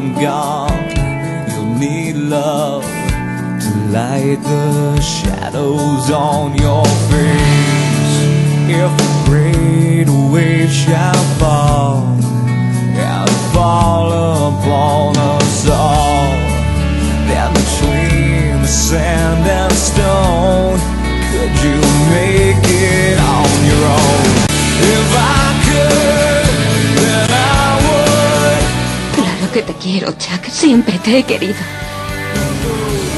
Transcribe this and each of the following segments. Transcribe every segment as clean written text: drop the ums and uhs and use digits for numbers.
I'm gone, you'll need love to light the shadows on your face. If a great wave shall fall, and fall upon us all, then between the sand and stone, could you make it on your own? If I could, then I would. Claro que te quiero, Chuck. Siempre te he querido.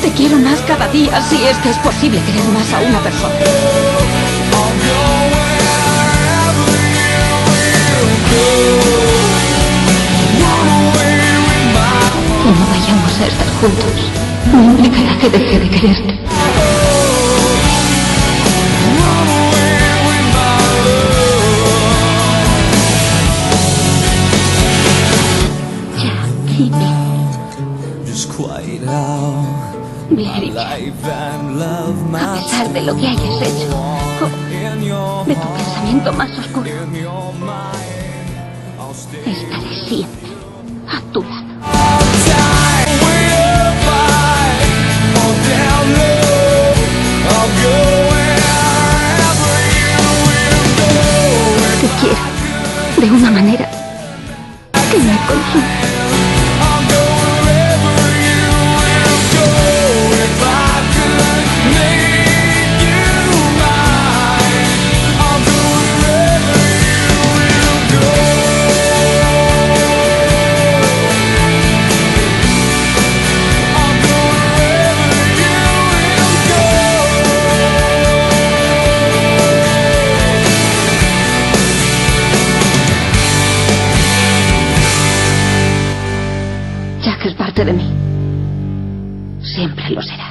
Te quiero más cada día, si es que es posible querer más a una persona. Que no vayamos a estar juntos no implicará que deje de quererte. Bien, a pesar de lo que hayas hecho, de tu pensamiento más oscuro, estaré siempre a tu lado. Te quiero de una manera que me consume. Jack es parte de mí. Siempre lo será.